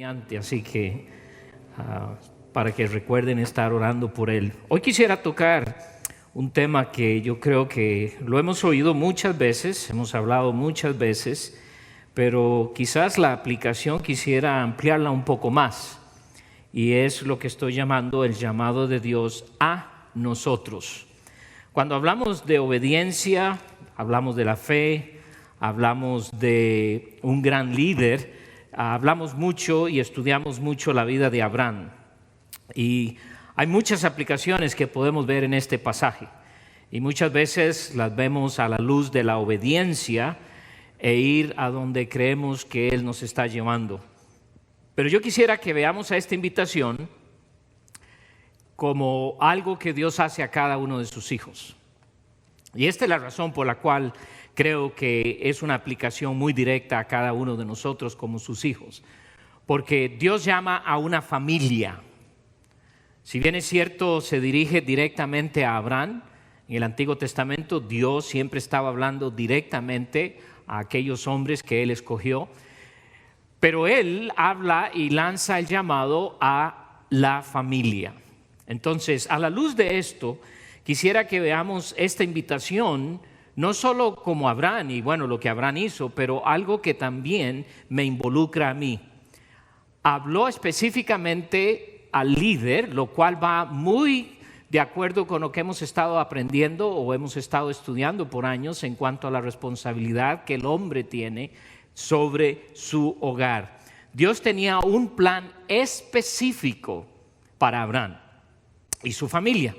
mediante, así que para que recuerden estar orando por él. Hoy quisiera tocar un tema que yo creo que lo hemos oído muchas veces, hemos hablado muchas veces, pero quizás la aplicación quisiera ampliarla un poco más, y es lo que estoy llamando el llamado de Dios a nosotros. Cuando hablamos de obediencia, hablamos de la fe, hablamos de un gran líder, hablamos mucho y estudiamos mucho la vida de Abraham. Y hay muchas aplicaciones que podemos ver en este pasaje. Y muchas veces las vemos a la luz de la obediencia e ir a donde creemos que Él nos está llevando. Pero yo quisiera que veamos a esta invitación como algo que Dios hace a cada uno de sus hijos. Y esta es la razón por la cual creo que es una aplicación muy directa a cada uno de nosotros como sus hijos. Porque Dios llama a una familia. Si bien es cierto, se dirige directamente a Abraham, en el Antiguo Testamento Dios siempre estaba hablando directamente a aquellos hombres que Él escogió, pero Él habla y lanza el llamado a la familia. Entonces, a la luz de esto, quisiera que veamos esta invitación, no solo como Abraham y bueno, lo que Abraham hizo, pero algo que también me involucra a mí. Habló específicamente al líder, lo cual va muy de acuerdo con lo que hemos estado aprendiendo o hemos estado estudiando por años en cuanto a la responsabilidad que el hombre tiene sobre su hogar. Dios tenía un plan específico para Abraham y su familia.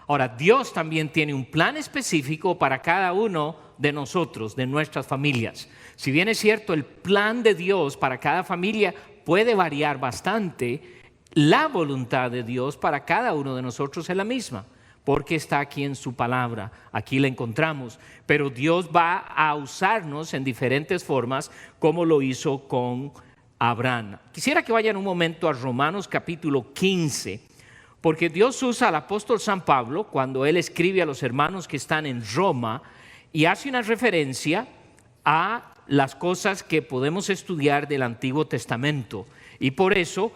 Ahora, Dios también tiene un plan específico para cada uno de nosotros, de nuestras familias. Si bien es cierto, el plan de Dios para cada familia puede variar bastante, la voluntad de Dios para cada uno de nosotros es la misma, porque está aquí en su palabra, aquí la encontramos, pero Dios va a usarnos en diferentes formas como lo hizo con Abraham. Quisiera que vayan un momento a Romanos capítulo 15, porque Dios usa al apóstol San Pablo cuando él escribe a los hermanos que están en Roma y hace una referencia a las cosas que podemos estudiar del Antiguo Testamento, y por eso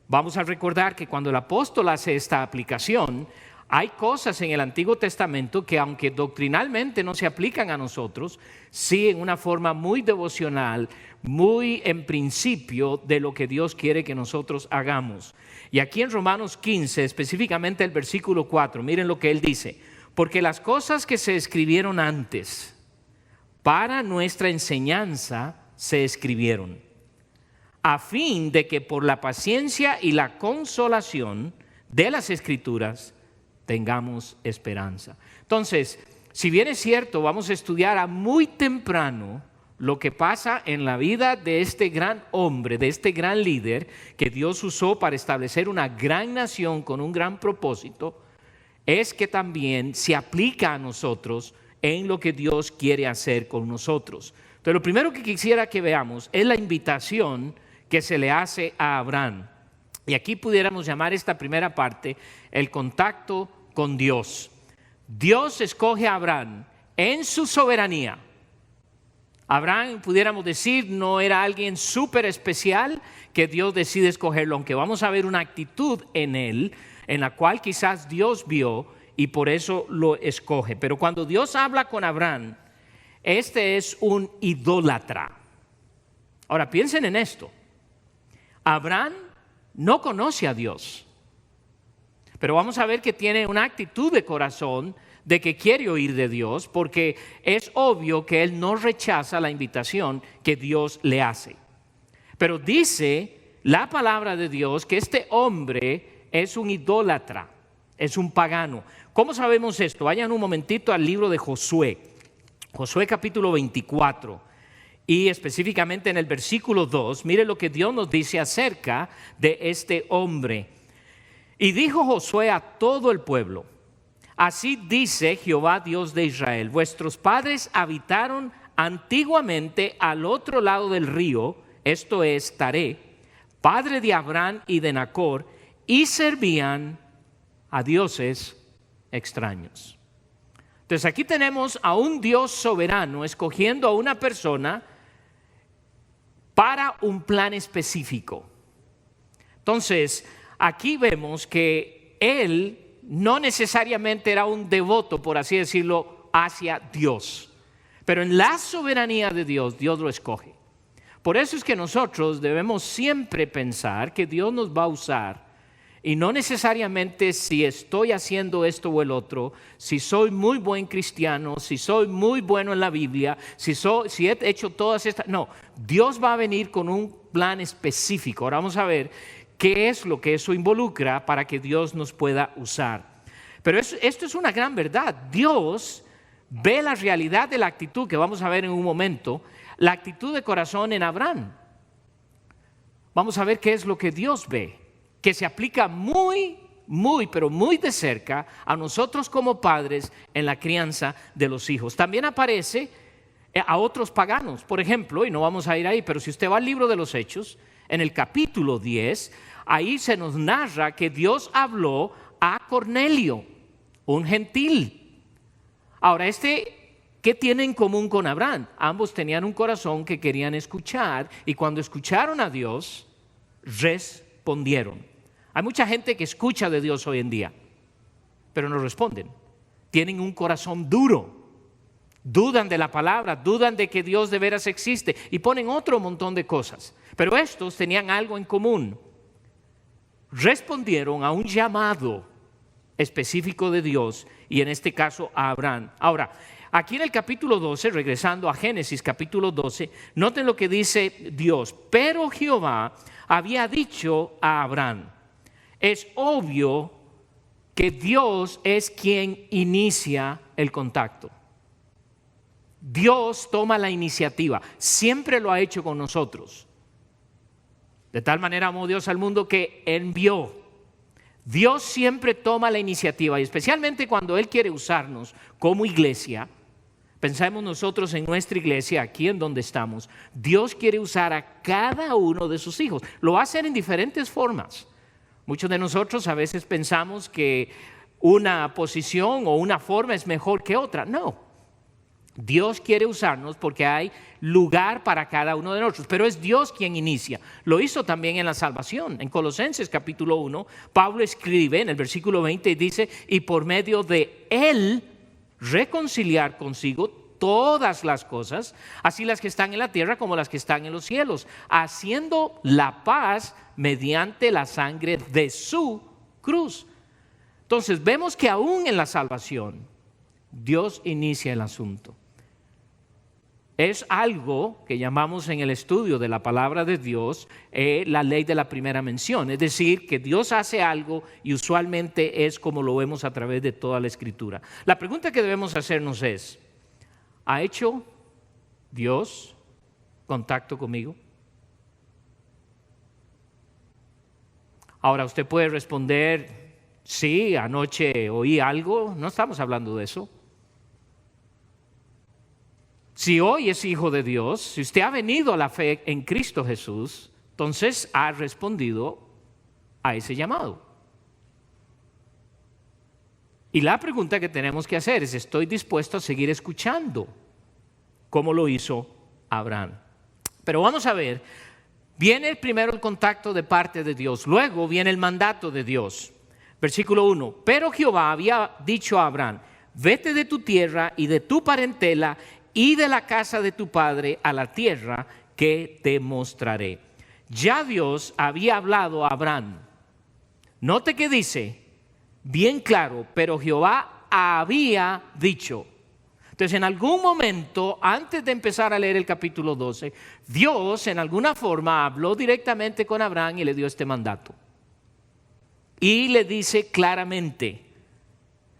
vamos a recordar que cuando el apóstol hace esta aplicación, hay cosas en el Antiguo Testamento que aunque doctrinalmente no se aplican a nosotros, sí en una forma muy devocional, muy en principio de lo que Dios quiere que nosotros hagamos. Y aquí en Romanos 15, específicamente el versículo 4, miren lo que él dice: porque las cosas que se escribieron antes para nuestra enseñanza se escribieron, a fin de que por la paciencia y la consolación de las Escrituras tengamos esperanza. Entonces, si bien es cierto, vamos a estudiar a muy temprano lo que pasa en la vida de este gran hombre, de este gran líder que Dios usó para establecer una gran nación con un gran propósito, es que también se aplica a nosotros en lo que Dios quiere hacer con nosotros. Entonces, lo primero que quisiera que veamos es la invitación que se le hace a Abraham. Y aquí pudiéramos llamar esta primera parte el contacto con Dios. Dios escoge a Abraham en su soberanía. Abraham, pudiéramos decir, no era alguien súper especial que Dios decide escogerlo, aunque vamos a ver una actitud en él, en la cual quizás Dios vio y por eso lo escoge. Pero cuando Dios habla con Abraham, este es un idólatra. Ahora piensen en esto. Abraham no conoce a Dios, pero vamos a ver que tiene una actitud de corazón de que quiere oír de Dios, porque es obvio que él no rechaza la invitación que Dios le hace. Pero dice la palabra de Dios que este hombre es un idólatra, es un pagano. ¿Cómo sabemos esto? Vayan un momentito al libro de Josué, Josué capítulo 24. Y específicamente en el versículo 2, mire lo que Dios nos dice acerca de este hombre. Y dijo Josué a todo el pueblo: así dice Jehová Dios de Israel, vuestros padres habitaron antiguamente al otro lado del río, esto es Taré, padre de Abraham y de Nacor, y servían a dioses extraños. Entonces aquí tenemos a un Dios soberano escogiendo a una persona para un plan específico. Entonces, aquí vemos que él no necesariamente era un devoto, por así decirlo, hacia Dios. Pero en la soberanía de Dios, Dios lo escoge. Por eso es que nosotros debemos siempre pensar que Dios nos va a usar. Y no necesariamente si estoy haciendo esto o el otro, si soy muy buen cristiano, si soy muy bueno en la Biblia, si he hecho todas estas. No, Dios va a venir con un plan específico. Ahora vamos a ver qué es lo que eso involucra para que Dios nos pueda usar. Pero esto es una gran verdad. Dios ve la realidad de la actitud que vamos a ver en un momento, la actitud de corazón en Abraham. Vamos a ver qué es lo que Dios ve, que se aplica muy de cerca a nosotros como padres en la crianza de los hijos. También aparece a otros paganos, por ejemplo, y no vamos a ir ahí, pero si usted va al libro de los Hechos, en el capítulo 10, ahí se nos narra que Dios habló a Cornelio, un gentil. Ahora, ¿qué tiene en común con Abraham? Ambos tenían un corazón que querían escuchar, y cuando escucharon a Dios, respondieron. Hay mucha gente que escucha de Dios hoy en día, pero no responden. Tienen un corazón duro, dudan de la palabra, dudan de que Dios de veras existe y ponen otro montón de cosas. Pero estos tenían algo en común. Respondieron a un llamado específico de Dios, y en este caso a Abraham. Ahora, aquí en el capítulo 12, regresando a Génesis capítulo 12, noten lo que dice Dios. Pero Jehová había dicho a Abraham. Es obvio que Dios es quien inicia el contacto. Dios toma la iniciativa, siempre lo ha hecho con nosotros. De tal manera amó Dios al mundo que envió. Dios siempre toma la iniciativa, y especialmente cuando Él quiere usarnos como iglesia. Pensemos nosotros en nuestra iglesia, aquí en donde estamos. Dios quiere usar a cada uno de sus hijos. Lo hacen en diferentes formas. Muchos de nosotros a veces pensamos que una posición o una forma es mejor que otra. No. Dios quiere usarnos porque hay lugar para cada uno de nosotros, pero es Dios quien inicia. Lo hizo también en la salvación. En Colosenses capítulo 1, Pablo escribe en el versículo 20 y dice: y por medio de Él reconciliar consigo todas las cosas, así las que están en la tierra como las que están en los cielos, haciendo la paz mediante la sangre de su cruz. Entonces vemos que aún en la salvación Dios inicia el asunto. Es algo que llamamos en el estudio de la palabra de Dios la ley de la primera mención. Es decir, que Dios hace algo y usualmente es como lo vemos a través de toda la Escritura. La pregunta que debemos hacernos es: ¿ha hecho Dios contacto conmigo? Ahora usted puede responder: sí, anoche oí algo. No estamos hablando de eso. Si hoy es hijo de Dios, si usted ha venido a la fe en Cristo Jesús, entonces ha respondido a ese llamado. Y la pregunta que tenemos que hacer es: ¿estoy dispuesto a seguir escuchando como lo hizo Abraham? Pero vamos a ver, viene primero el contacto de parte de Dios, luego viene el mandato de Dios. Versículo 1: pero Jehová había dicho a Abraham: vete de tu tierra y de tu parentela y de la casa de tu padre a la tierra que te mostraré. Ya Dios había hablado a Abraham. Note que dice bien claro: pero Jehová había dicho. Entonces, en algún momento, antes de empezar a leer el capítulo 12, Dios en alguna forma habló directamente con Abraham y le dio este mandato. Y le dice claramente,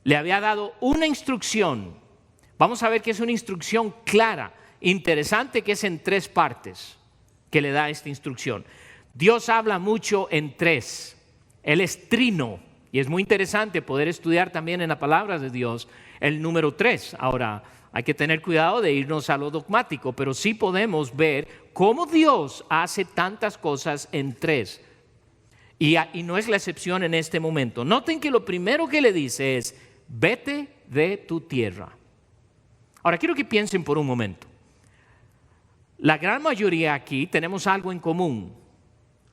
le había dado una instrucción. Vamos a ver que es una instrucción clara, interesante, que es en 3 partes que le da esta instrucción. Dios habla mucho en 3. Él es trino, y es muy interesante poder estudiar también en la palabra de Dios el número 3. Ahora, hay que tener cuidado de irnos a lo dogmático, pero sí podemos ver cómo Dios hace tantas cosas en 3. Y no es la excepción en este momento. Noten que lo primero que le dice es: vete de tu tierra. Ahora quiero que piensen por un momento. La gran mayoría aquí tenemos algo en común.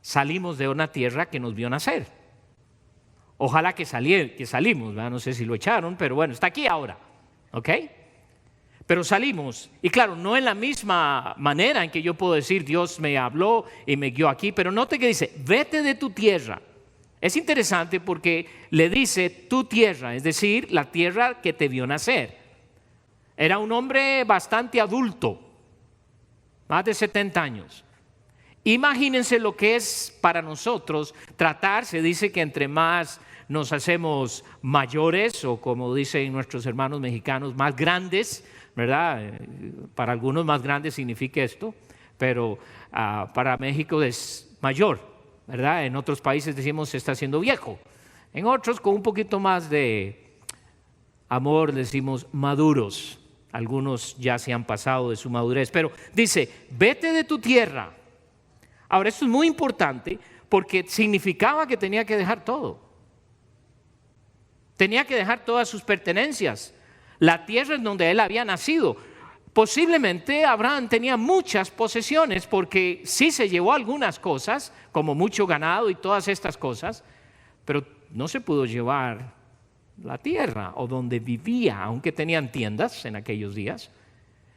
salimos de una tierra que nos vio nacer. Ojalá que salimos, ¿verdad? No sé si lo echaron, pero bueno, está aquí ahora, ¿ok? Pero salimos, y claro, no en la misma manera en que yo puedo decir Dios me habló y me guió aquí, pero note que dice, vete de tu tierra. Es interesante porque le dice tu tierra, es decir, la tierra que te vio nacer. Era un hombre bastante adulto, más de 70 años. Imagínense lo que es para nosotros tratar, se dice que entre más nos hacemos mayores, o como dicen nuestros hermanos mexicanos, más grandes, ¿verdad? Para algunos más grandes significa esto, pero para México es mayor, ¿verdad? En otros países decimos se está haciendo viejo. En otros, con un poquito más de amor, decimos maduros. Algunos ya se han pasado de su madurez, pero dice, vete de tu tierra. Ahora, esto es muy importante porque significaba que tenía que dejar todo. Tenía que dejar todas sus pertenencias, la tierra en donde él había nacido. Posiblemente Abraham tenía muchas posesiones porque sí se llevó algunas cosas, como mucho ganado y todas estas cosas, pero no se pudo llevar la tierra o donde vivía, aunque tenían tiendas en aquellos días.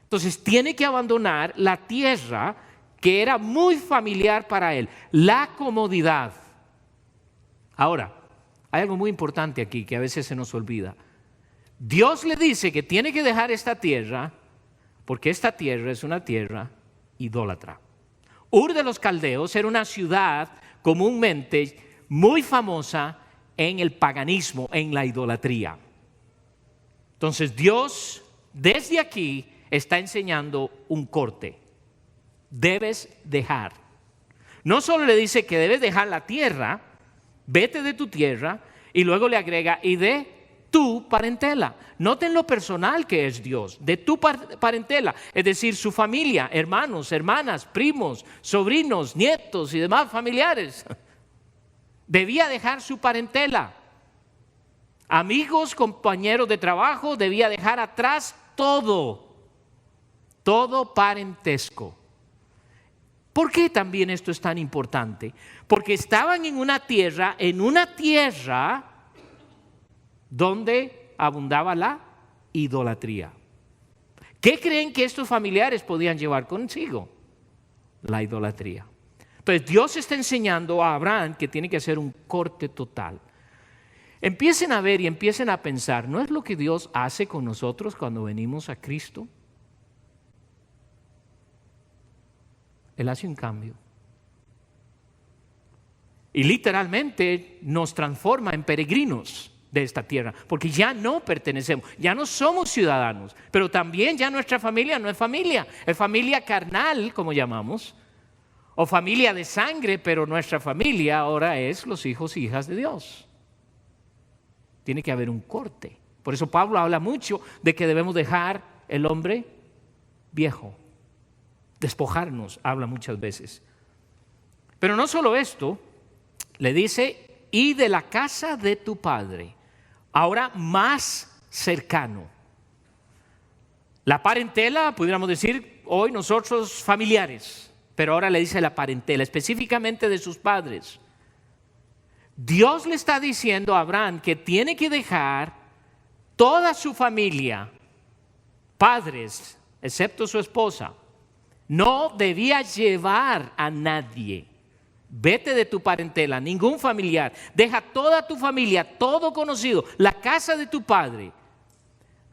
Entonces tiene que abandonar la tierra que era muy familiar para él, la comodidad. Ahora, hay algo muy importante aquí que a veces se nos olvida. Dios le dice que tiene que dejar esta tierra porque esta tierra es una tierra idólatra. Ur de los Caldeos era una ciudad comúnmente muy famosa en el paganismo, en la idolatría. Entonces Dios desde aquí está enseñando un corte. Debes dejar. No solo le dice que debes dejar la tierra, vete de tu tierra, y luego le agrega, y de tu parentela. Noten lo personal que es Dios, de tu parentela, es decir, su familia, hermanos, hermanas, primos, sobrinos, nietos y demás familiares. Debía dejar su parentela. Amigos, compañeros de trabajo, debía dejar atrás todo parentesco. ¿Por qué también esto es tan importante? Porque estaban en una tierra donde abundaba la idolatría. ¿Qué creen que estos familiares podían llevar consigo? La idolatría. Entonces Dios está enseñando a Abraham que tiene que hacer un corte total. Empiecen a ver y empiecen a pensar, ¿no es lo que Dios hace con nosotros cuando venimos a Cristo? Él hace un cambio. Y literalmente nos transforma en peregrinos de esta tierra, porque ya no pertenecemos, ya no somos ciudadanos, pero también ya nuestra familia no es familia carnal, como llamamos, o familia de sangre, pero nuestra familia ahora es los hijos e hijas de Dios. Tiene que haber un corte. Por eso Pablo habla mucho de que debemos dejar el hombre viejo. Despojarnos, habla muchas veces. Pero no solo esto, le dice, y de la casa de tu padre, ahora más cercano. La parentela, pudiéramos decir hoy nosotros familiares, pero ahora le dice la parentela, específicamente de sus padres. Dios le está diciendo a Abraham que tiene que dejar toda su familia, padres, excepto su esposa. No debía llevar a nadie. Vete de tu parentela, ningún familiar. Deja toda tu familia, todo conocido, la casa de tu padre.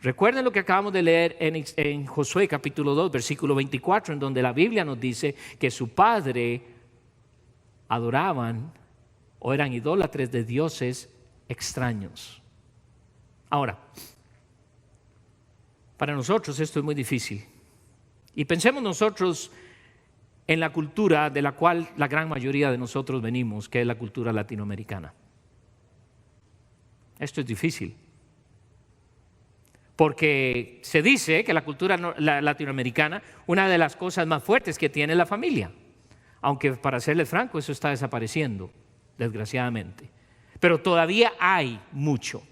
Recuerden lo que acabamos de leer en Josué capítulo 2, versículo 24, en donde la Biblia nos dice que su padre adoraban o eran idólatres de dioses extraños. Ahora, para nosotros esto es muy difícil. Y pensemos nosotros en la cultura de la cual la gran mayoría de nosotros venimos, que es la cultura latinoamericana. Esto es difícil. Porque se dice que la cultura latinoamericana, una de las cosas más fuertes que tiene es la familia. Aunque para serles franco, eso está desapareciendo, desgraciadamente. Pero todavía hay mucho.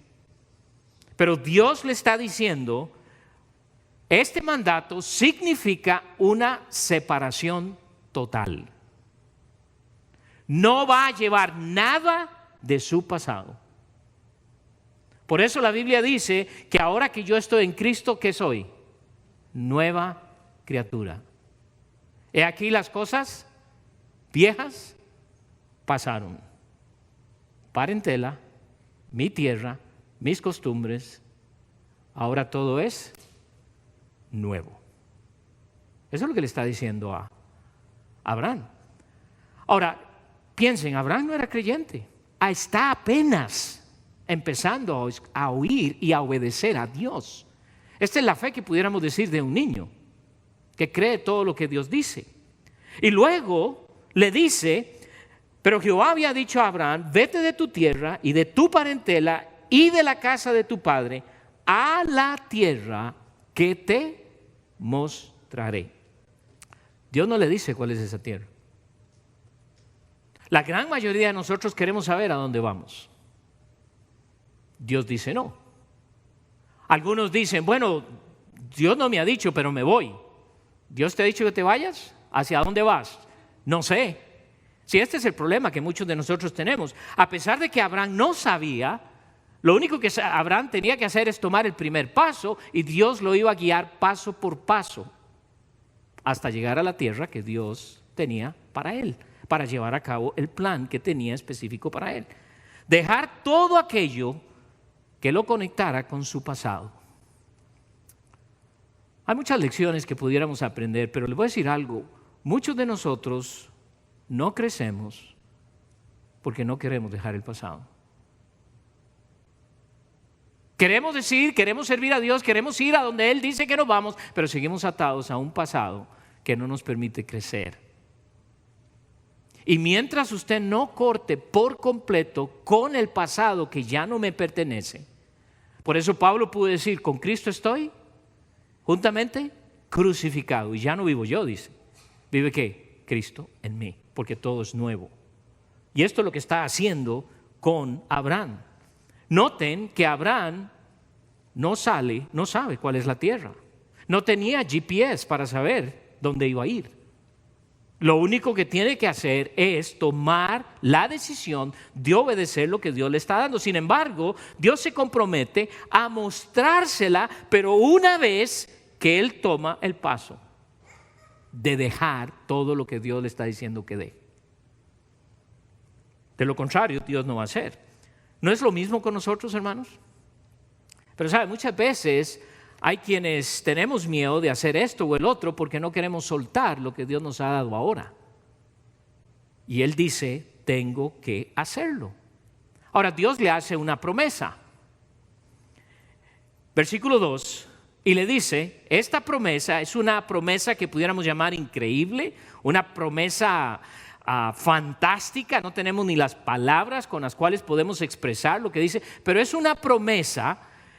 Pero Dios le está diciendo, este mandato significa una separación total. No va a llevar nada de su pasado. Por eso la Biblia dice que ahora que yo estoy en Cristo, ¿qué soy? Nueva criatura. He aquí las cosas viejas pasaron. Parentela, mi tierra, mis costumbres, ahora todo es nuevo. Eso es lo que le está diciendo a Abraham. Ahora, piensen, Abraham no era creyente. Está apenas empezando a oír y a obedecer a Dios. Esta es la fe que pudiéramos decir de un niño, que cree todo lo que Dios dice. Y luego le dice, pero Jehová había dicho a Abraham, vete de tu tierra y de tu parentela y de la casa de tu padre a la tierra que te mostraré. Dios no le dice cuál es esa tierra. La gran mayoría de nosotros queremos saber a dónde vamos. Dios dice no. Algunos dicen, bueno, Dios no me ha dicho, pero me voy. ¿Dios te ha dicho que te vayas? ¿Hacia dónde vas? No sé. Si este es el problema que muchos de nosotros tenemos. A pesar de que Abraham no sabía, lo único que Abraham tenía que hacer es tomar el primer paso y Dios lo iba a guiar paso por paso hasta llegar a la tierra que Dios tenía para él, para llevar a cabo el plan que tenía específico para él. Dejar todo aquello que lo conectara con su pasado. Hay muchas lecciones que pudiéramos aprender, pero les voy a decir algo. Muchos de nosotros no crecemos porque no queremos dejar el pasado. Queremos decir, queremos servir a Dios, queremos ir a donde Él dice que nos vamos, pero seguimos atados a un pasado que no nos permite crecer. Y mientras usted no corte por completo con el pasado que ya no me pertenece, por eso Pablo pudo decir, con Cristo estoy juntamente crucificado. Y ya no vivo yo, dice. ¿Vive qué? Cristo en mí, porque todo es nuevo. Y esto es lo que está haciendo con Abraham. Noten que Abraham no sabe cuál es la tierra. No tenía GPS para saber dónde iba a ir. Lo único que tiene que hacer es tomar la decisión de obedecer lo que Dios le está dando. Sin embargo, Dios se compromete a mostrársela, pero una vez que Él toma el paso de dejar todo lo que Dios le está diciendo que dé. De lo contrario, Dios no va a hacer. ¿No es lo mismo con nosotros, hermanos? Pero sabe, muchas veces hay quienes tenemos miedo de hacer esto o el otro porque no queremos soltar lo que Dios nos ha dado ahora. Y Él dice, tengo que hacerlo. Ahora, Dios le hace una promesa. Versículo 2, y le dice, esta promesa es una promesa que pudiéramos llamar increíble, una promesa fantástica, no tenemos ni las palabras con las cuales podemos expresar lo que dice, pero es una promesa.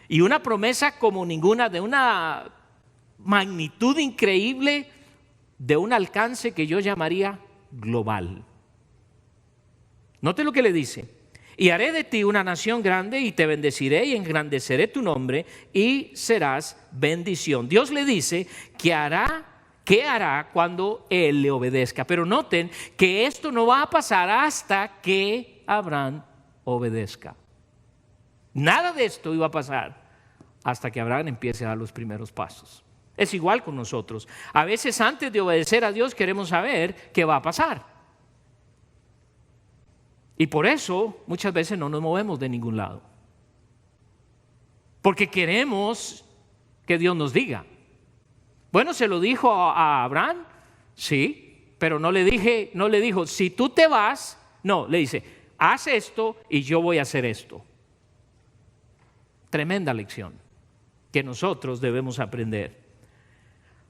Y una promesa como ninguna, de una magnitud increíble, de un alcance que yo llamaría global. Note lo que le dice. Y haré de ti una nación grande y te bendeciré y engrandeceré tu nombre y serás bendición. Dios le dice que ¿qué hará cuando Él le obedezca? Pero noten que esto no va a pasar hasta que Abraham obedezca. Nada de esto iba a pasar hasta que Abraham empiece a dar los primeros pasos. Es igual con nosotros. A veces antes de obedecer a Dios queremos saber qué va a pasar. Y por eso muchas veces no nos movemos de ningún lado. Porque queremos que Dios nos diga. Bueno, se lo dijo a Abraham, sí, pero no le dijo, si tú te vas, no, le dice, haz esto y yo voy a hacer esto. Tremenda lección que nosotros debemos aprender.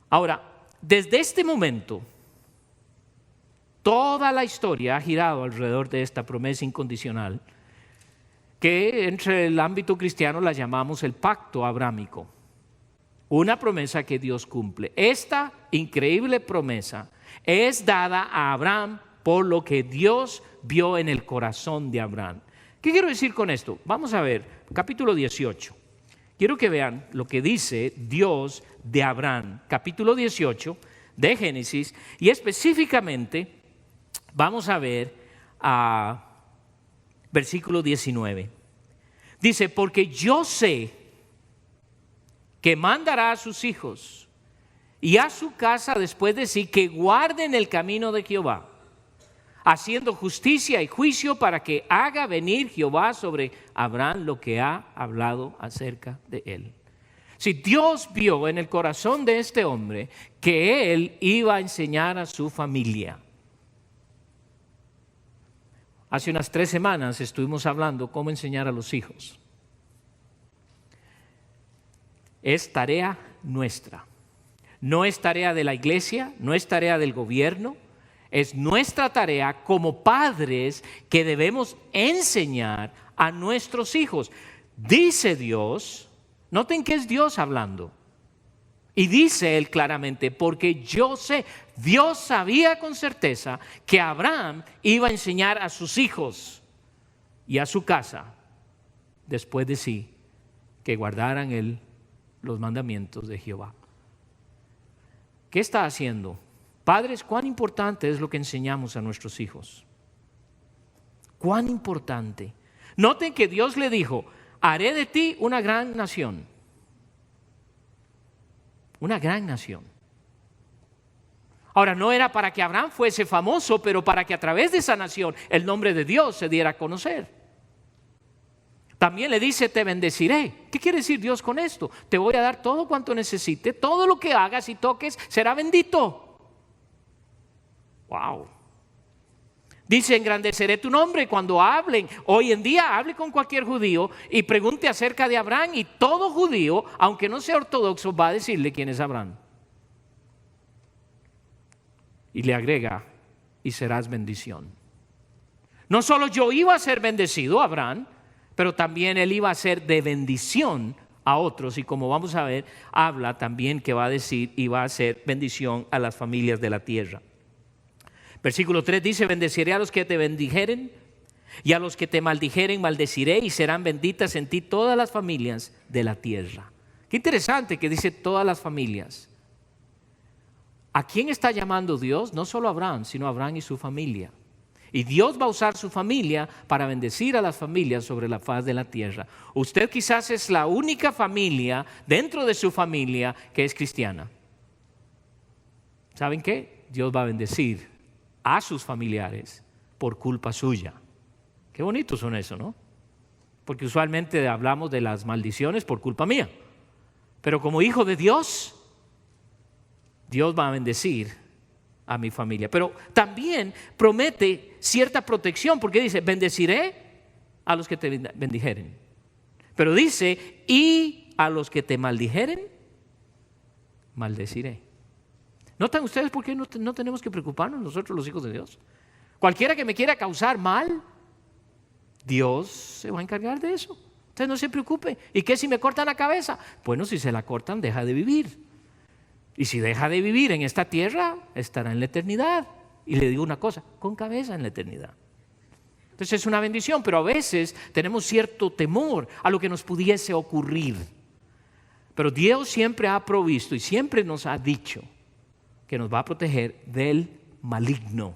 Ahora, desde este momento, toda la historia ha girado alrededor de esta promesa incondicional que entre el ámbito cristiano la llamamos el pacto abrámico. Una promesa que Dios cumple. Esta increíble promesa es dada a Abraham por lo que Dios vio en el corazón de Abraham. ¿Qué quiero decir con esto? Vamos a ver, capítulo 18. Quiero que vean lo que dice Dios de Abraham. Capítulo 18 de Génesis. Y específicamente vamos a ver versículo 19. Dice, porque yo sé que mandará a sus hijos y a su casa después de sí que guarden el camino de Jehová, haciendo justicia y juicio para que haga venir Jehová sobre Abraham lo que ha hablado acerca de él. Si Dios vio en el corazón de este hombre que él iba a enseñar a su familia. Hace unas 3 semanas estuvimos hablando cómo enseñar a los hijos. Es tarea nuestra. No es tarea de la iglesia, no es tarea del gobierno. Es nuestra tarea como padres que debemos enseñar a nuestros hijos. Dice Dios, noten que es Dios hablando. Y dice él claramente, porque yo sé, Dios sabía con certeza que Abraham iba a enseñar a sus hijos y a su casa, después de sí, que guardaran los mandamientos de Jehová. ¿Qué está haciendo? Padres, ¿cuán importante es lo que enseñamos a nuestros hijos? ¿Cuán importante? Noten que Dios le dijo, haré de ti una gran nación. Una gran nación. Ahora, no era para que Abraham fuese famoso, pero para que a través de esa nación el nombre de Dios se diera a conocer. También le dice, te bendeciré. ¿Qué quiere decir Dios con esto? Te voy a dar todo cuanto necesite, todo lo que hagas y toques será bendito. Wow. Dice, engrandeceré tu nombre. Cuando hablen, hoy en día hable con cualquier judío y pregunte acerca de Abraham, y todo judío, aunque no sea ortodoxo, va a decirle quién es Abraham. Y le agrega, y serás bendición. No solo yo iba a ser bendecido, Abraham, pero también él iba a ser de bendición a otros. Y como vamos a ver, habla también que va a decir y va a ser bendición a las familias de la tierra. Versículo 3 dice, bendeciré a los que te bendijeren y a los que te maldijeren maldeciré, y serán benditas en ti todas las familias de la tierra. Qué interesante que dice todas las familias. ¿A quién está llamando Dios? No solo a Abraham, sino a Abraham y su familia. Y Dios va a usar su familia para bendecir a las familias sobre la faz de la tierra. Usted quizás es la única familia dentro de su familia que es cristiana. ¿Saben qué? Dios va a bendecir a sus familiares por culpa suya. Qué bonitos son eso, ¿no? Porque usualmente hablamos de las maldiciones por culpa mía. Pero como hijo de Dios, Dios va a bendecir a mi familia. Pero también promete cierta protección, porque dice, bendeciré a los que te bendijeren. Pero dice, y a los que te maldijeren, maldeciré. ¿Notan ustedes por qué no tenemos que preocuparnos nosotros los hijos de Dios? Cualquiera que me quiera causar mal, Dios se va a encargar de eso. Usted no se preocupe. ¿Y qué si me cortan la cabeza? Bueno, si se la cortan, deja de vivir. Y si deja de vivir en esta tierra, estará en la eternidad. Y le digo una cosa, con cabeza en la eternidad. Entonces es una bendición, pero a veces tenemos cierto temor a lo que nos pudiese ocurrir. Pero Dios siempre ha provisto y siempre nos ha dicho que nos va a proteger del maligno.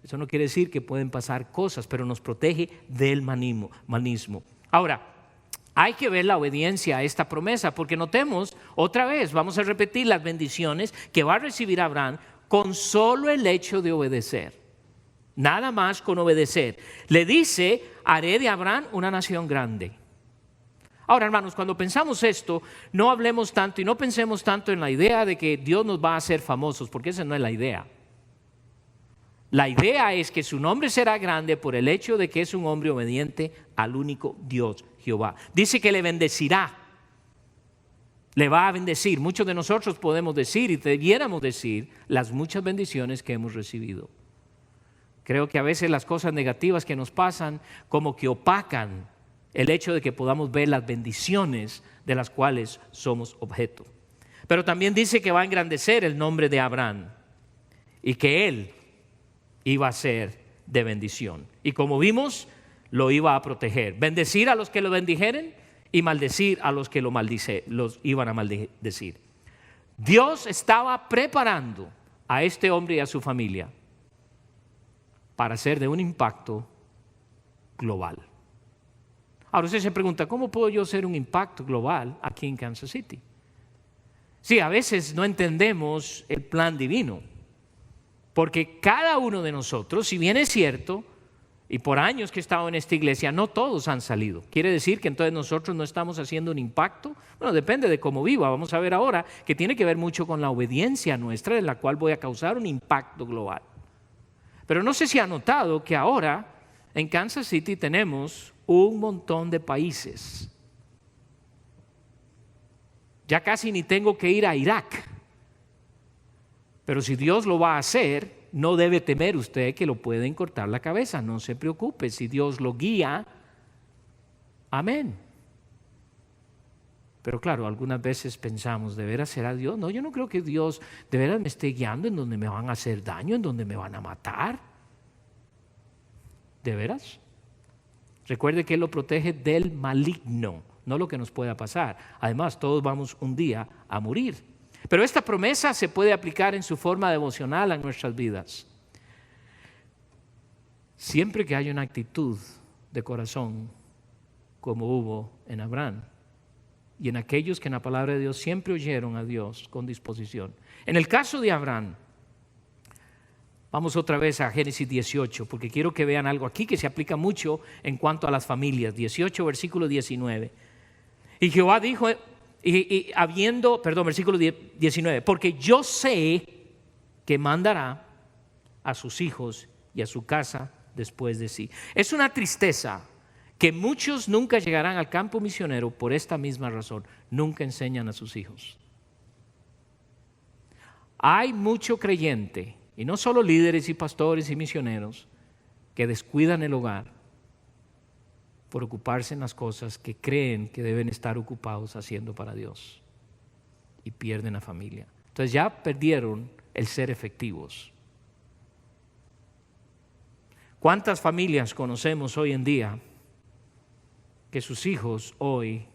Eso no quiere decir que pueden pasar cosas, pero nos protege del maligno. Ahora, hay que ver la obediencia a esta promesa, porque notemos otra vez, vamos a repetir las bendiciones que va a recibir Abraham con solo el hecho de obedecer. Nada más con obedecer. Le dice, haré de Abraham una nación grande. Ahora, hermanos, cuando pensamos esto, no hablemos tanto y no pensemos tanto en la idea de que Dios nos va a hacer famosos, porque esa no es la idea. La idea es que su nombre será grande por el hecho de que es un hombre obediente al único Dios, Jehová. Dice que le bendecirá, le va a bendecir. Muchos de nosotros podemos decir y debiéramos decir las muchas bendiciones que hemos recibido. Creo que a veces las cosas negativas que nos pasan como que opacan el hecho de que podamos ver las bendiciones de las cuales somos objeto. Pero también dice que va a engrandecer el nombre de Abraham y que él iba a ser de bendición. Y como vimos, lo iba a proteger. Bendecir a los que lo bendijeren y maldecir a los que los iban a maldecir. Dios estaba preparando a este hombre y a su familia para ser de un impacto global. Ahora usted se pregunta, ¿cómo puedo yo ser un impacto global aquí en Kansas City? Sí, a veces no entendemos el plan divino, porque cada uno de nosotros, si bien es cierto, y por años que he estado en esta iglesia, no todos han salido. ¿Quiere decir que entonces nosotros no estamos haciendo un impacto? Bueno, depende de cómo viva. Vamos a ver ahora que tiene que ver mucho con la obediencia nuestra, en la cual voy a causar un impacto global. Pero no sé si ha notado que ahora en Kansas City tenemos un montón de países. Ya casi ni tengo que ir a Irak. Pero si Dios lo va a hacer, no debe temer usted que lo pueden cortar la cabeza. No se preocupe, si Dios lo guía, amén. Pero claro, algunas veces pensamos, ¿de veras será Dios? No, yo no creo que Dios de veras me esté guiando en donde me van a hacer daño, en donde me van a matar. ¿De veras? Recuerde que Él lo protege del maligno, no lo que nos pueda pasar. Además, todos vamos un día a morir. Pero esta promesa se puede aplicar en su forma devocional a nuestras vidas. Siempre que haya una actitud de corazón, como hubo en Abraham, y en aquellos que en la palabra de Dios siempre oyeron a Dios con disposición. En el caso de Abraham, vamos otra vez a Génesis 18, porque quiero que vean algo aquí que se aplica mucho en cuanto a las familias. 18, versículo 19. Y Jehová dijo, versículo 19, porque yo sé que mandará a sus hijos y a su casa después de sí. Es una tristeza que muchos nunca llegarán al campo misionero por esta misma razón. Nunca enseñan a sus hijos. Hay mucho creyente, y no solo líderes y pastores y misioneros, que descuidan el hogar por ocuparse en las cosas que creen que deben estar ocupados haciendo para Dios, y pierden la familia. Entonces ya perdieron el ser efectivos. ¿Cuántas familias conocemos hoy en día que sus hijos hoy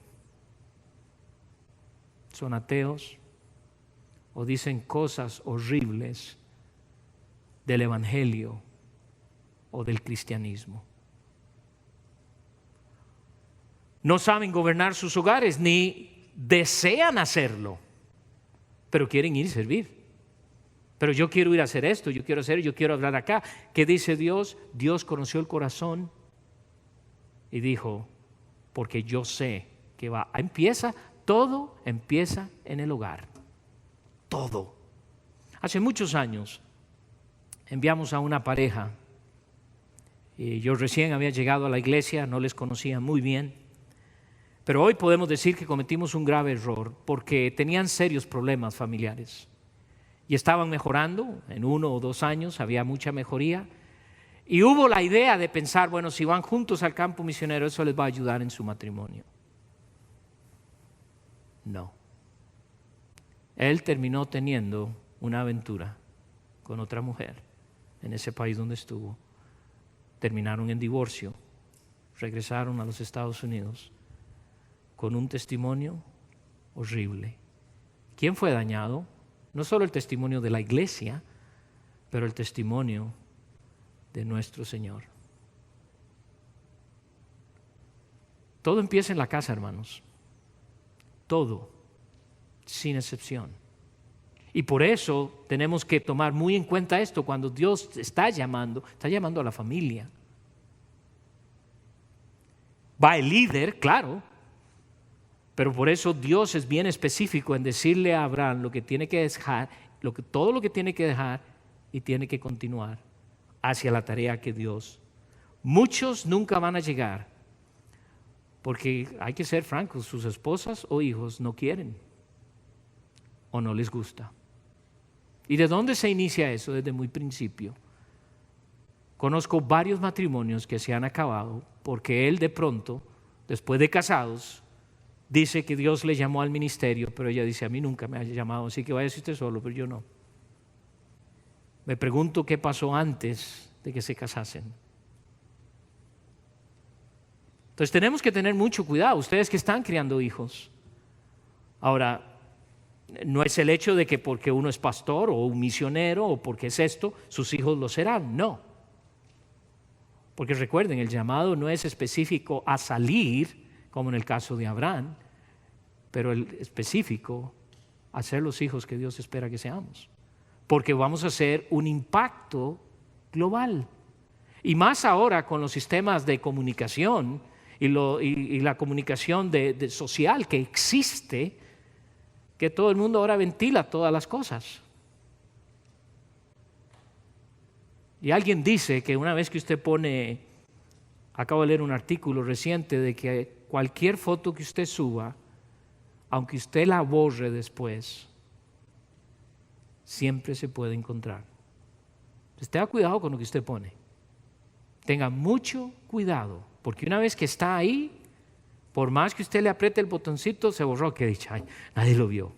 son ateos o dicen cosas horribles del evangelio o del cristianismo? No saben gobernar sus hogares ni desean hacerlo, pero quieren ir a servir. Pero yo quiero ir a hacer esto, yo quiero hablar acá. ¿Qué dice Dios? Dios conoció el corazón y dijo, porque yo sé que todo empieza en el hogar. Todo. Hace muchos años enviamos a una pareja, y yo recién había llegado a la iglesia, no les conocía muy bien. Pero hoy podemos decir que cometimos un grave error porque tenían serios problemas familiares y estaban mejorando. En 1 o 2 años había mucha mejoría y hubo la idea de pensar, bueno, si van juntos al campo misionero, eso les va a ayudar en su matrimonio. No. Él terminó teniendo una aventura con otra mujer en ese país donde estuvo. Terminaron en divorcio, regresaron a los Estados Unidos con un testimonio horrible. ¿Quién fue dañado? No solo el testimonio de la iglesia, pero el testimonio de nuestro Señor. Todo empieza en la casa, hermanos. Todo, sin excepción. Y por eso tenemos que tomar muy en cuenta esto cuando Dios está llamando a la familia. Va el líder, claro. Pero por eso Dios es bien específico en decirle a Abraham lo que tiene que dejar, todo lo que tiene que dejar y tiene que continuar hacia la tarea que Dios. Muchos nunca van a llegar porque hay que ser francos, sus esposas o hijos no quieren o no les gusta. ¿Y de dónde se inicia eso? Desde muy principio. Conozco varios matrimonios que se han acabado porque él de pronto, después de casados, dice que Dios le llamó al ministerio, pero ella dice, a mí nunca me ha llamado, así que váyase usted solo, pero yo no. Me pregunto qué pasó antes de que se casasen. Entonces tenemos que tener mucho cuidado, ustedes que están criando hijos. Ahora, no es el hecho de que porque uno es pastor o un misionero o porque es esto, sus hijos lo serán, no. Porque recuerden, el llamado no es específico a salir, como en el caso de Abraham, pero el específico a ser los hijos que Dios espera que seamos. Porque vamos a hacer un impacto global. Y más ahora con los sistemas de comunicación y la comunicación social que existe, que todo el mundo ahora ventila todas las cosas. Y alguien dice que una vez que usted pone, acabo de leer un artículo reciente de que cualquier foto que usted suba, aunque usted la borre después, siempre se puede encontrar. Entonces, tenga cuidado con lo que usted pone. Tenga mucho cuidado, porque una vez que está ahí, por más que usted le apriete el botoncito, se borró. Que dicha, ay, nadie lo vio.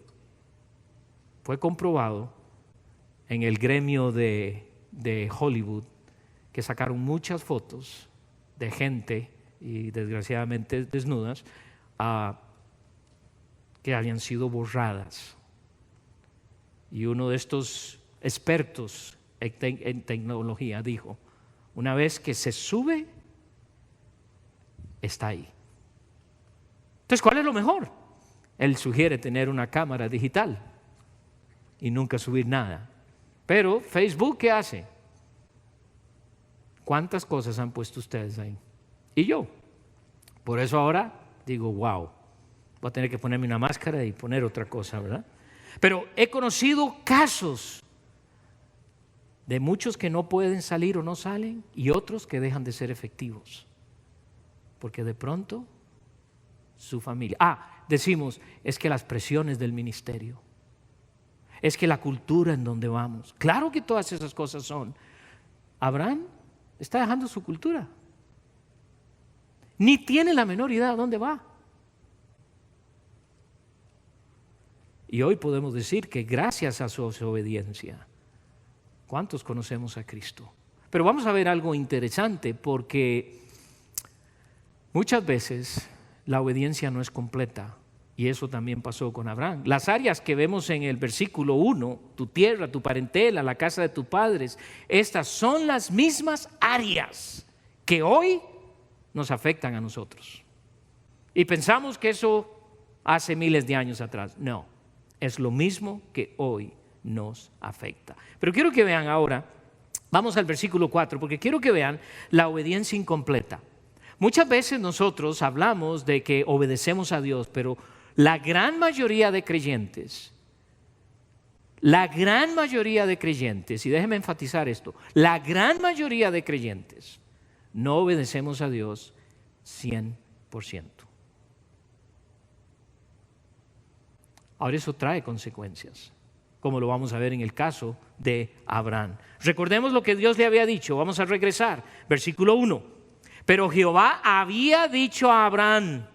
Fue comprobado en el gremio de Hollywood que sacaron muchas fotos de gente, y desgraciadamente desnudas, que habían sido borradas. Y uno de estos expertos en tecnología dijo: una vez que se sube, está ahí. Entonces, ¿cuál es lo mejor? Él sugiere tener una cámara digital y nunca subir nada. Pero Facebook, ¿qué hace? ¿Cuántas cosas han puesto ustedes ahí? Y yo. Por eso ahora digo, wow, voy a tener que ponerme una máscara y poner otra cosa, ¿verdad? Pero he conocido casos de muchos que no pueden salir o no salen, y otros que dejan de ser efectivos. Porque de pronto su familia. Decimos, es que las presiones del ministerio, es que la cultura en donde vamos. Claro que todas esas cosas son. Abraham está dejando su cultura. Ni tiene la menor idea de dónde va. Y hoy podemos decir que gracias a su obediencia, ¿cuántos conocemos a Cristo? Pero vamos a ver algo interesante, porque muchas veces la obediencia no es completa, y eso también pasó con Abraham. Las áreas que vemos en el versículo 1, tu tierra, tu parentela, la casa de tus padres, estas son las mismas áreas que hoy nos afectan a nosotros. Y pensamos que eso hace miles de años atrás. No, es lo mismo que hoy nos afecta. Pero quiero que vean ahora, vamos al versículo 4, porque quiero que vean la obediencia incompleta. Muchas veces nosotros hablamos de que obedecemos a Dios, pero la gran mayoría de creyentes, y déjenme enfatizar esto, la gran mayoría de creyentes no obedecemos a Dios 100%. Ahora eso trae consecuencias, como lo vamos a ver en el caso de Abraham. Recordemos lo que Dios le había dicho, vamos a regresar, versículo 1. Pero Jehová había dicho a Abraham,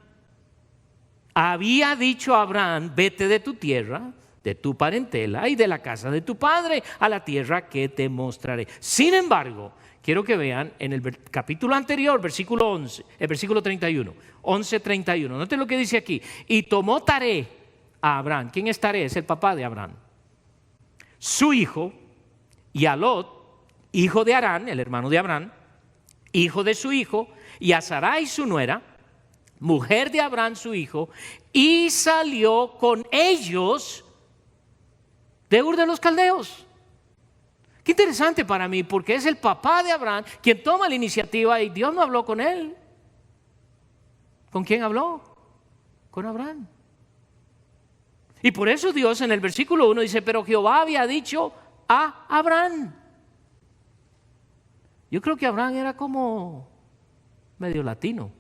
vete de tu tierra, de tu parentela y de la casa de tu padre a la tierra que te mostraré. Sin embargo, quiero que vean en el capítulo anterior, versículo 11, el versículo 31, 11:31. Noten lo que dice aquí. Y tomó Taré a Abraham. ¿Quién es Taré? Es el papá de Abraham. Su hijo, y a Lot, hijo de Harán, el hermano de Abraham, hijo de su hijo, y a Sarai su nuera, mujer de Abraham su hijo, y salió con ellos de Ur de los Caldeos. Qué interesante para mí, porque es el papá de Abraham quien toma la iniciativa, y Dios no habló con él. ¿Con quién habló? Con Abraham. Y por eso Dios en el versículo 1 dice, pero Jehová había dicho a Abraham. Yo creo que Abraham era como medio latino.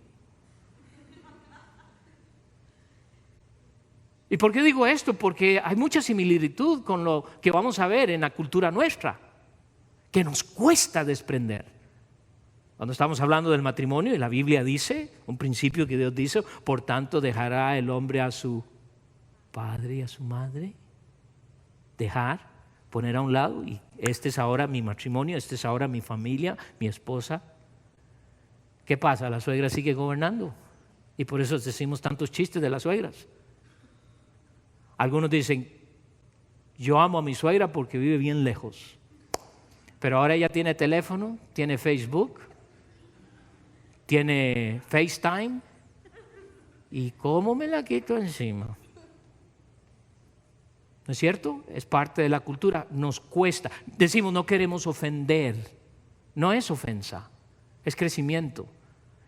¿Y por qué digo esto? Porque hay mucha similitud con lo que vamos a ver en la cultura nuestra, que nos cuesta desprender. Cuando estamos hablando del matrimonio, y la Biblia dice, un principio que Dios dice, por tanto dejará el hombre a su padre y a su madre. Dejar, poner a un lado, y este es ahora mi matrimonio, este es ahora mi familia, mi esposa. ¿Qué pasa? La suegra sigue gobernando, y por eso decimos tantos chistes de las suegras. Algunos dicen, yo amo a mi suegra porque vive bien lejos, pero ahora ella tiene teléfono, tiene Facebook, tiene FaceTime. ¿Y cómo me la quito encima? ¿No es cierto? Es parte de la cultura. Nos cuesta. Decimos, no queremos ofender. No es ofensa, es crecimiento.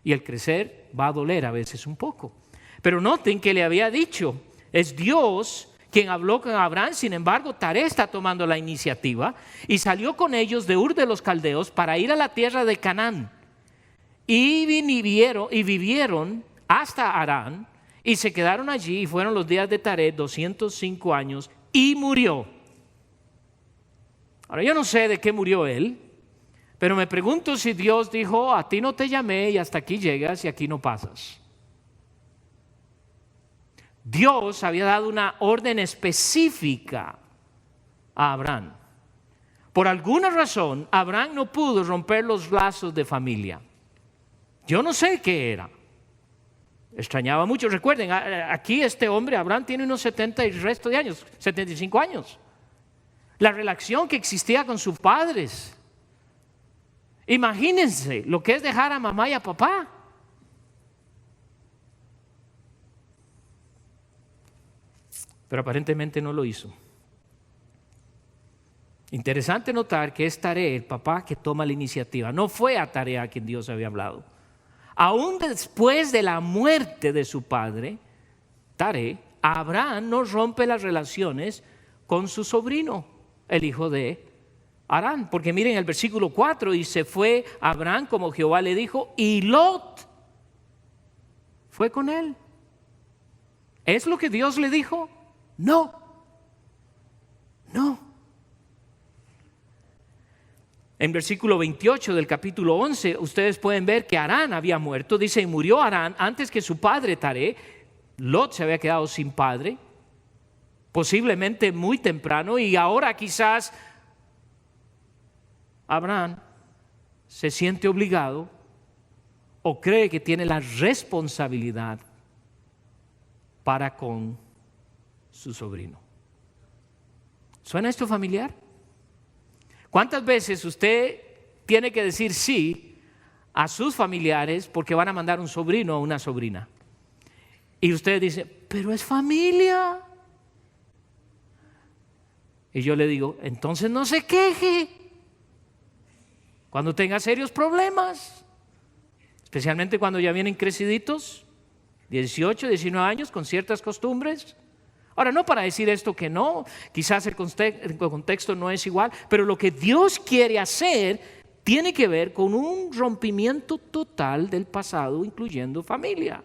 Y el crecer va a doler a veces un poco. Pero noten que le había dicho, es Dios quien habló con Abraham. Sin embargo, Taré está tomando la iniciativa y salió con ellos de Ur de los Caldeos para ir a la tierra de Canaán. Y vivieron hasta Harán y se quedaron allí, y fueron los días de Taré 205 años y murió. Ahora yo no sé de qué murió él, pero me pregunto si Dios dijo, a ti no te llamé y hasta aquí llegas y aquí no pasas. Dios había dado una orden específica a Abraham. Por alguna razón, Abraham no pudo romper los lazos de familia. Yo no sé qué era. Extrañaba mucho. Recuerden, aquí este hombre, Abraham, tiene unos 70 y resto de años, 75 años. La relación que existía con sus padres. Imagínense lo que es dejar a mamá y a papá. Pero aparentemente no lo hizo. Interesante notar que es Taré, el papá, que toma la iniciativa. No fue a Taré a quien Dios había hablado. Aún después de la muerte de su padre, Taré, Abraham no rompe las relaciones con su sobrino, el hijo de Harán. Porque miren el versículo 4, y se fue Abraham como Jehová le dijo, y Lot fue con él. ¿Es lo que Dios le dijo? No. En versículo 28 del capítulo 11, ustedes pueden ver que Harán había muerto. Dice, y murió Harán antes que su padre Taré. Lot se había quedado sin padre, posiblemente muy temprano, y ahora quizás Abraham se siente obligado o cree que tiene la responsabilidad para con su sobrino. ¿Suena esto familiar? ¿Cuántas veces usted tiene que decir sí a sus familiares porque van a mandar un sobrino o una sobrina? Y usted dice, pero es familia. Y yo le digo, entonces no se queje cuando tenga serios problemas, especialmente cuando ya vienen creciditos, 18, 19 años, con ciertas costumbres. Ahora, no para decir esto que no, quizás el contexto no es igual, pero lo que Dios quiere hacer tiene que ver con un rompimiento total del pasado, incluyendo familia.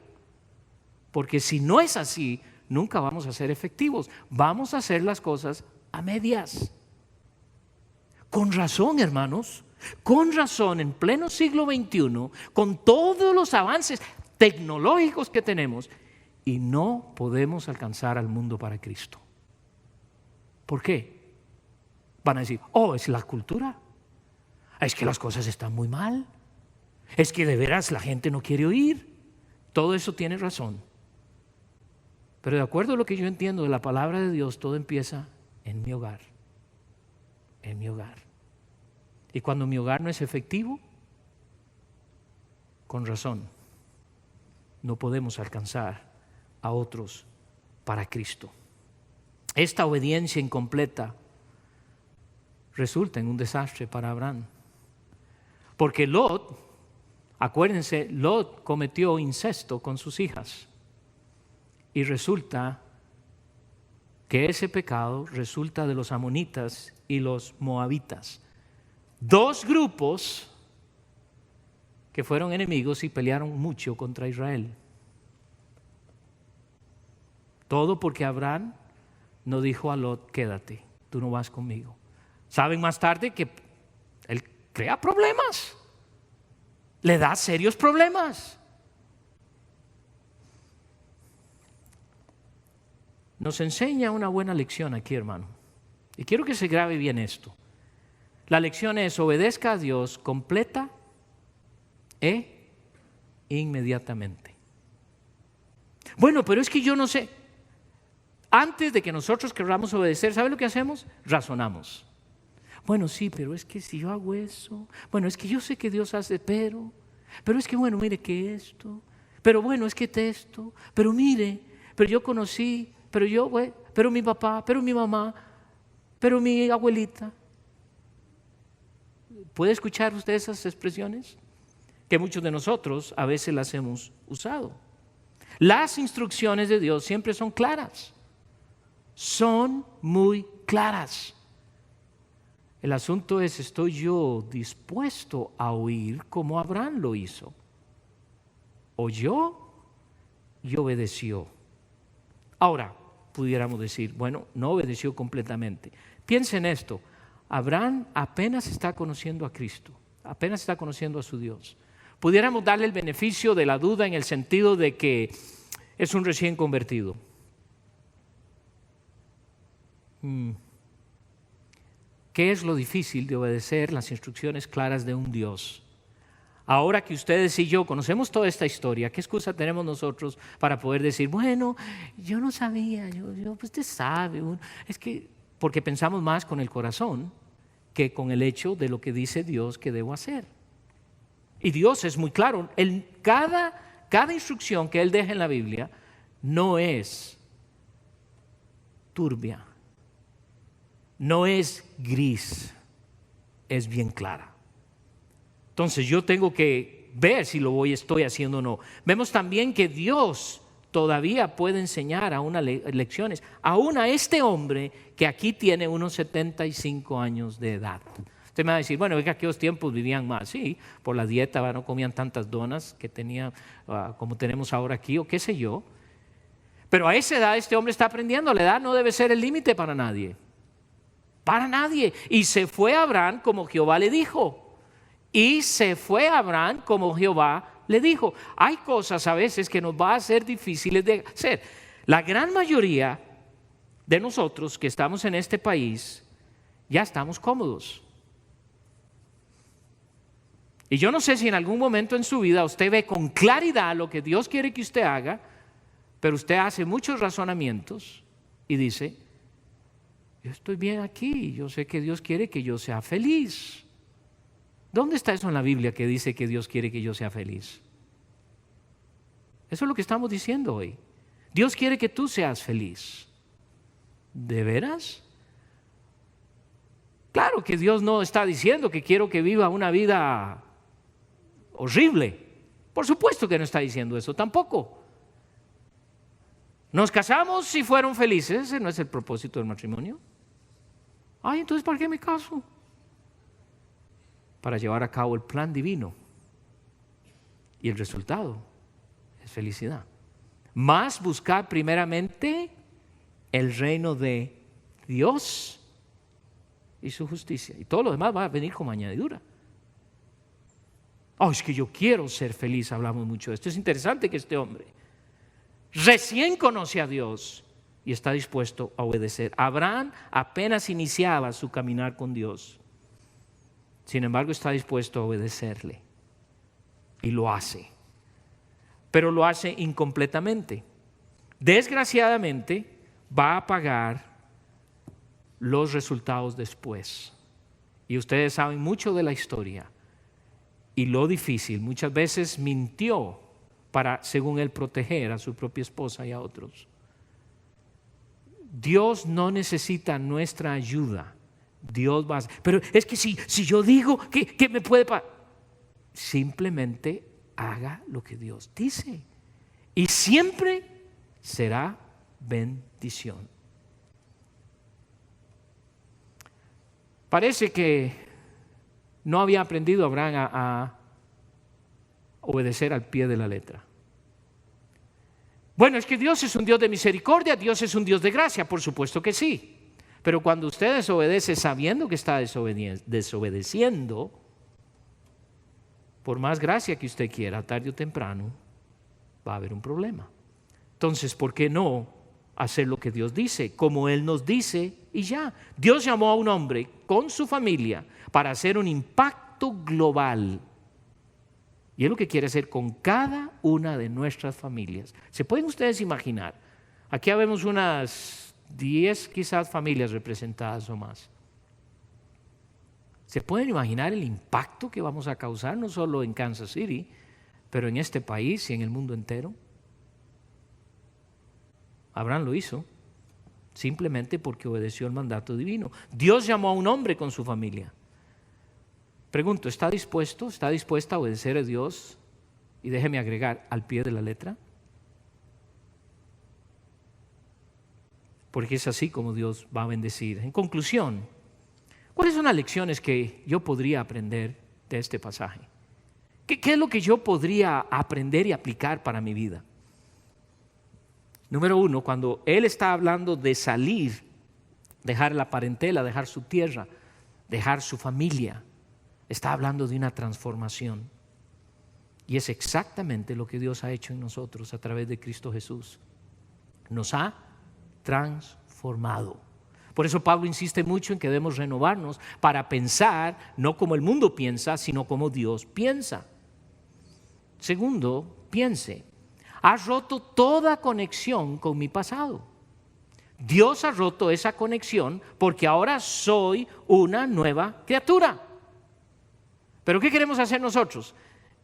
Porque si no es así, nunca vamos a ser efectivos. Vamos a hacer las cosas a medias. Con razón, hermanos, con razón, en pleno siglo XXI, con todos los avances tecnológicos que tenemos, y no podemos alcanzar al mundo para Cristo. ¿Por qué? Van a decir, es la cultura. Es que las cosas están muy mal. Es que de veras la gente no quiere oír. Todo eso tiene razón. Pero de acuerdo a lo que yo entiendo de la palabra de Dios, todo empieza en mi hogar. En mi hogar. Y cuando mi hogar no es efectivo, con razón, no podemos alcanzar a otros para Cristo. Esta obediencia incompleta resulta en un desastre para Abraham. Porque Lot, acuérdense, Lot cometió incesto con sus hijas. Y resulta que ese pecado resulta de los amonitas y los moabitas. Dos grupos que fueron enemigos y pelearon mucho contra Israel. Todo porque Abraham no dijo a Lot, quédate, tú no vas conmigo. Saben más tarde que él crea problemas, le da serios problemas. Nos enseña una buena lección aquí, hermano. Y quiero que se grabe bien esto. La lección es: obedezca a Dios completa e inmediatamente. Bueno, pero es que yo no sé. Antes de que nosotros queramos obedecer, ¿sabe lo que hacemos? Razonamos. Bueno, sí, pero es que si yo hago eso, bueno, es que yo sé que Dios hace, pero Pero es que bueno, mire que esto, pero bueno, es que esto, pero mire, pero yo conocí, pero yo, pero mi papá, pero mi mamá, pero mi abuelita. ¿Puede escuchar usted esas expresiones? Que muchos de nosotros a veces las hemos usado. Las instrucciones de Dios siempre son claras, son muy claras. El asunto es, ¿estoy yo dispuesto a oír como Abraham lo hizo? Oyó y obedeció. Ahora, pudiéramos decir, bueno, no obedeció completamente. Piensen en esto, Abraham apenas está conociendo a Cristo, apenas está conociendo a su Dios. Pudiéramos darle el beneficio de la duda en el sentido de que es un recién convertido. ¿Qué es lo difícil de obedecer las instrucciones claras de un Dios? Ahora que ustedes y yo conocemos toda esta historia, ¿qué excusa tenemos nosotros para poder decir, bueno, yo no sabía, pues usted sabe? Es que porque pensamos más con el corazón que con el hecho de lo que dice Dios que debo hacer. Y Dios es muy claro, cada instrucción que Él deja en la Biblia no es turbia, no es gris, es bien clara. Entonces yo tengo que ver si estoy haciendo o no. Vemos también que Dios todavía puede enseñar a unas lecciones, aún a este hombre que aquí tiene unos 75 años de edad. Usted me va a decir, bueno, es que aquellos tiempos vivían más. Sí, por la dieta no comían tantas donas que tenía como tenemos ahora aquí, o qué sé yo. Pero a esa edad este hombre está aprendiendo. La edad no debe ser el límite para nadie. Para nadie. Y se fue Abraham como Jehová le dijo. Y se fue Abraham como Jehová le dijo. Hay cosas a veces que nos va a ser difíciles de hacer. La gran mayoría de nosotros que estamos en este país ya estamos cómodos. Y yo no sé si en algún momento en su vida usted ve con claridad lo que Dios quiere que usted haga, pero usted hace muchos razonamientos y dice, yo estoy bien aquí, yo sé que Dios quiere que yo sea feliz. ¿Dónde está eso en la Biblia que dice que Dios quiere que yo sea feliz? Eso es lo que estamos diciendo hoy. Dios quiere que tú seas feliz. ¿De veras? Claro que Dios no está diciendo que quiero que viva una vida horrible. Por supuesto que no está diciendo eso tampoco. Nos casamos si fueron felices, ese no es el propósito del matrimonio. Ay, entonces ¿para qué me caso? Para llevar a cabo el plan divino. Y el resultado es felicidad. Más buscar primeramente el reino de Dios y su justicia. Y todo lo demás va a venir como añadidura. Oh, es que yo quiero ser feliz, hablamos mucho de esto. Es interesante que este hombre recién conoce a Dios y está dispuesto a obedecer. Abraham apenas iniciaba su caminar con Dios. Sin embargo, está dispuesto a obedecerle. Y lo hace. Pero lo hace incompletamente. Desgraciadamente, va a pagar los resultados después. Y ustedes saben mucho de la historia. Y lo difícil, muchas veces mintió para, según él, proteger a su propia esposa y a otros. Dios no necesita nuestra ayuda. Dios va a... Pero es que si yo digo que me puede pasar, simplemente haga lo que Dios dice y siempre será bendición. Parece que no había aprendido Abraham a obedecer al pie de la letra. Bueno, es que Dios es un Dios de misericordia, Dios es un Dios de gracia, por supuesto que sí. Pero cuando usted desobedece sabiendo que está desobedeciendo, por más gracia que usted quiera, tarde o temprano, va a haber un problema. Entonces, ¿por qué no hacer lo que Dios dice? Como Él nos dice y ya. Dios llamó a un hombre con su familia para hacer un impacto global. Y es lo que quiere hacer con cada una de nuestras familias. ¿Se pueden ustedes imaginar? Aquí habemos unas 10 quizás familias representadas o más. ¿Se pueden imaginar el impacto que vamos a causar no solo en Kansas City, pero en este país y en el mundo entero? Abraham lo hizo simplemente porque obedeció el mandato divino. Dios llamó a un hombre con su familia. Pregunto, ¿está dispuesta a obedecer a Dios? Y déjeme agregar, al pie de la letra. Porque es así como Dios va a bendecir. En conclusión, ¿cuáles son las lecciones que yo podría aprender de este pasaje? ¿Qué es lo que yo podría aprender y aplicar para mi vida? Número uno, cuando Él está hablando de salir, dejar la parentela, dejar su tierra, dejar su familia, está hablando de una transformación. Y es exactamente lo que Dios ha hecho en nosotros a través de Cristo Jesús. Nos ha transformado. Por eso Pablo insiste mucho en que debemos renovarnos para pensar no como el mundo piensa, sino como Dios piensa. Segundo, piense, has roto toda conexión con mi pasado. Dios ha roto esa conexión porque ahora soy una nueva criatura. ¿Pero qué queremos hacer nosotros?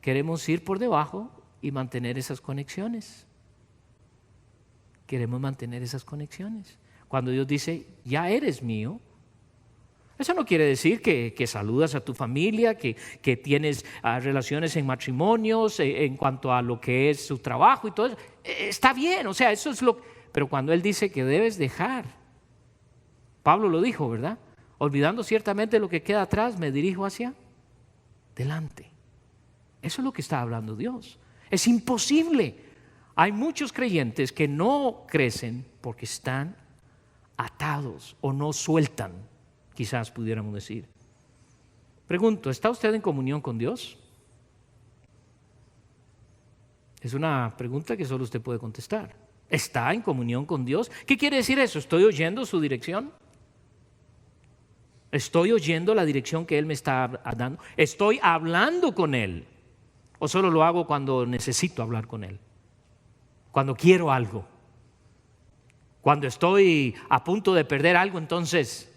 Queremos ir por debajo y mantener esas conexiones. Queremos mantener esas conexiones. Cuando Dios dice, ya eres mío, eso no quiere decir que saludas a tu familia, que tienes relaciones en matrimonios, en cuanto a lo que es su trabajo y todo eso. Está bien, o sea, eso es lo. Pero cuando Él dice que debes dejar, Pablo lo dijo, ¿verdad? Olvidando ciertamente lo que queda atrás, me dirijo hacia delante. Eso es lo que está hablando Dios. Es imposible. Hay muchos creyentes que no crecen porque están atados o no sueltan, quizás pudiéramos decir. Pregunto, ¿está usted en comunión con Dios? Es una pregunta que solo usted puede contestar. ¿Está en comunión con Dios? ¿Qué quiere decir eso? ¿Estoy oyendo su dirección? ¿Estoy oyendo la dirección que Él me está dando? ¿Estoy hablando con Él? ¿O solo lo hago cuando necesito hablar con Él? Cuando quiero algo. Cuando estoy a punto de perder algo, entonces.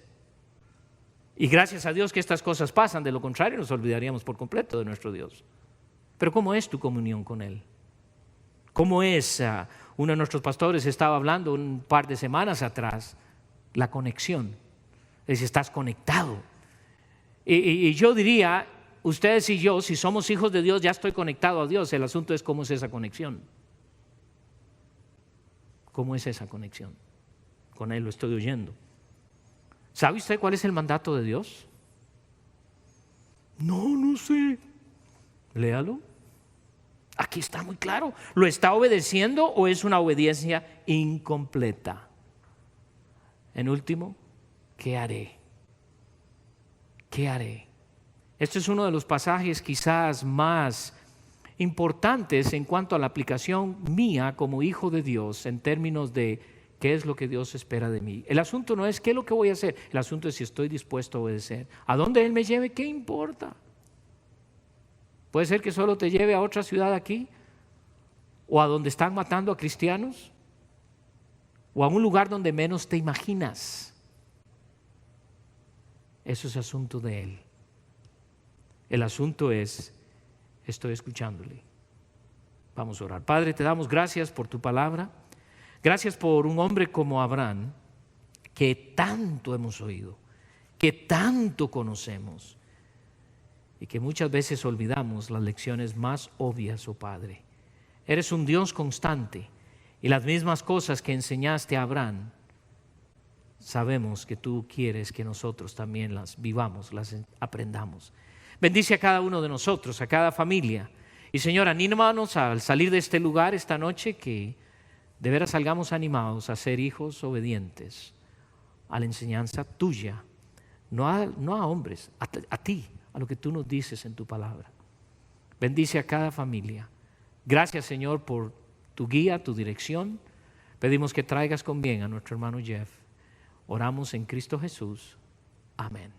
Y gracias a Dios que estas cosas pasan, de lo contrario nos olvidaríamos por completo de nuestro Dios. Pero ¿cómo es tu comunión con Él? ¿Cómo es? Uno de nuestros pastores estaba hablando un par de semanas atrás, la conexión. Es estás conectado. Y yo diría, ustedes y yo, si somos hijos de Dios, ya estoy conectado a Dios. El asunto es cómo es esa conexión. ¿Cómo es esa conexión? Con Él lo estoy oyendo. ¿Sabe usted cuál es el mandato de Dios? No sé. Léalo. Aquí está muy claro. ¿Lo está obedeciendo o es una obediencia incompleta? En último, ¿qué haré? ¿Qué haré? Este es uno de los pasajes quizás más importantes en cuanto a la aplicación mía como hijo de Dios en términos de qué es lo que Dios espera de mí. El asunto no es qué es lo que voy a hacer, el asunto es si estoy dispuesto a obedecer. ¿A dónde Él me lleve? ¿Qué importa? Puede ser que solo te lleve a otra ciudad aquí, o a donde están matando a cristianos, o a un lugar donde menos te imaginas. Eso es asunto de Él. El asunto es, estoy escuchándole. Vamos a orar. Padre, te damos gracias por tu palabra. Gracias por un hombre como Abraham, que tanto hemos oído, que tanto conocemos y que muchas veces olvidamos las lecciones más obvias, oh Padre. Eres un Dios constante y las mismas cosas que enseñaste a Abraham, sabemos que tú quieres que nosotros también las vivamos, las aprendamos. Bendice a cada uno de nosotros, a cada familia. Y Señor, anímanos al salir de este lugar esta noche, que de veras salgamos animados a ser hijos obedientes a la enseñanza tuya, no a hombres, a ti, a lo que tú nos dices en tu palabra. Bendice a cada familia. Gracias, Señor, por tu guía, tu dirección. Pedimos que traigas con bien a nuestro hermano Jeff. Oramos en Cristo Jesús. Amén.